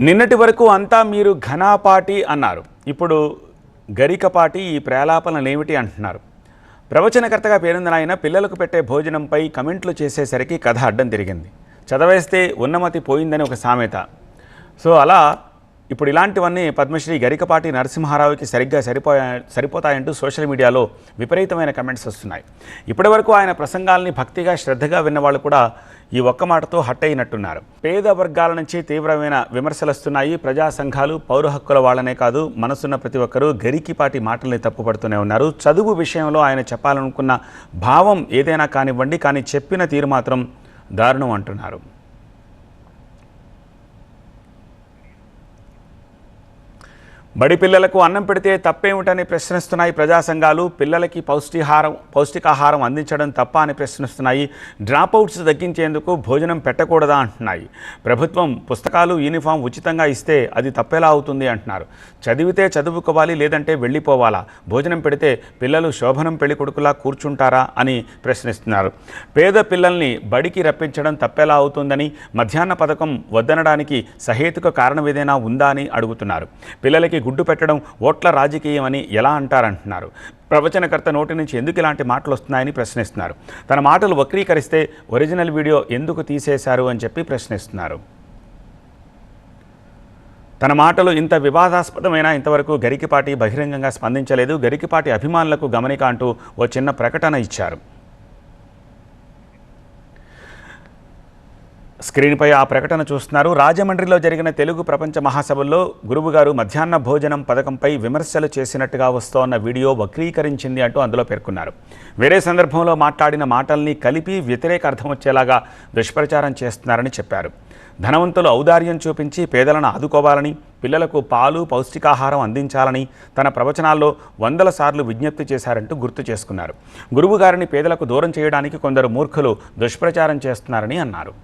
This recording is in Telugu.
నిన్నటి వరకు అంతా మీరు ఘనాపాటి అన్నారు. ఇప్పుడు గరికపాటి ఈ ప్రేలాపనలేమిటి అంటున్నారు. ప్రవచనకర్తగా పేరొందిన ఆయన పిల్లలకు పెట్టే భోజనంపై కమెంట్లు చేసేసరికి కథ అడ్డం తిరిగింది. చదవేస్తే ఉన్నమతి పోయిందని ఒక సామెత. సో అలా ఇప్పుడు ఇలాంటివన్నీ పద్మశ్రీ గరికపాటి నరసింహారావుకి సరిగ్గా సరిపోతాయంటూ సోషల్ మీడియాలో విపరీతమైన కమెంట్స్ వస్తున్నాయి. ఇప్పటివరకు ఆయన ప్రసంగాల్ని భక్తిగా శ్రద్ధగా విన్నవాళ్ళు కూడా ఈ ఒక్క మాటతో హట్ అయినట్టున్నారు. పేద వర్గాల నుంచి తీవ్రమైన విమర్శలు వస్తున్నాయి. ప్రజా సంఘాలు, పౌర హక్కుల వాళ్ళనే కాదు, మనసున్న ప్రతి ఒక్కరూ గరికపాటి మాటల్ని తప్పుపడుతూనే ఉన్నారు. చదువు విషయంలో ఆయన చెప్పాలనుకున్న భావం ఏదైనా కానివ్వండి, కానీ చెప్పిన తీరు మాత్రం దారుణం అంటున్నారు. బడి పిల్లలకు అన్నం పెడితే తప్పేమిటని ప్రశ్నిస్తున్నాయి ప్రజా సంఘాలు. పిల్లలకి పౌష్టికాహారం అందించడం తప్ప అని ప్రశ్నిస్తున్నాయి. డ్రాప్అవుట్స్ తగ్గించేందుకు భోజనం పెట్టకూడదా అంటున్నాయి. ప్రభుత్వం పుస్తకాలు, యూనిఫామ్ ఉచితంగా ఇస్తే అది తప్పేలా అవుతుంది అంటున్నారు. చదివితే చదువుకోవాలి, లేదంటే వెళ్ళిపోవాలా? భోజనం పెడితే పిల్లలు శోభనం పెళ్లి కొడుకులా కూర్చుంటారా అని ప్రశ్నిస్తున్నారు. పేద పిల్లల్ని బడికి రప్పించడం తప్పేలా అవుతుందని, మధ్యాహ్న పథకం వద్దనడానికి సహేతుక కారణం ఏదైనా ఉందా అని అడుగుతున్నారు. పిల్లలకి గుడ్డు పెట్టడం ఓట్ల రాజకీయం అని ఎలా అంటారంటున్నారు. ప్రవచనకర్త నోటి నుంచి ఎందుకు ఇలాంటి మాటలు వస్తున్నాయని ప్రశ్నిస్తున్నారు. తన మాటలు వక్రీకరిస్తే ఒరిజినల్ వీడియో ఎందుకు తీసేశారు అని చెప్పి ప్రశ్నిస్తున్నారు. తన మాటలు ఇంత వివాదాస్పదమైన ఇంతవరకు గరికపాటి బహిరంగంగా స్పందించలేదు. గరికపాటి అభిమానులకు గమనిక అంటూ ఓ చిన్న ప్రకటన ఇచ్చారు. స్క్రీన్పై ఆ ప్రకటన చూస్తున్నారు. రాజమండ్రిలో జరిగిన తెలుగు ప్రపంచ మహాసభల్లో గురువుగారు మధ్యాహ్న భోజనం పథకంపై విమర్శలు చేసినట్టుగా వస్తోన్న వీడియో వక్రీకరించింది అంటూ అందులో పేర్కొన్నారు. వేరే సందర్భంలో మాట్లాడిన మాటల్ని కలిపి వ్యతిరేక అర్థం వచ్చేలాగా దుష్ప్రచారం చేస్తున్నారని చెప్పారు. ధనవంతులు ఔదార్యం చూపించి పేదలను ఆదుకోవాలని, పిల్లలకు పాలు, పౌష్టికాహారం అందించాలని తన ప్రవచనాల్లో 100 సార్లు విజ్ఞప్తి చేశారంటూ గుర్తు చేసుకున్నారు. గురువుగారిని పేదలకు దూరం చేయడానికి కొందరు మూర్ఖులు దుష్ప్రచారం చేస్తున్నారని అన్నారు.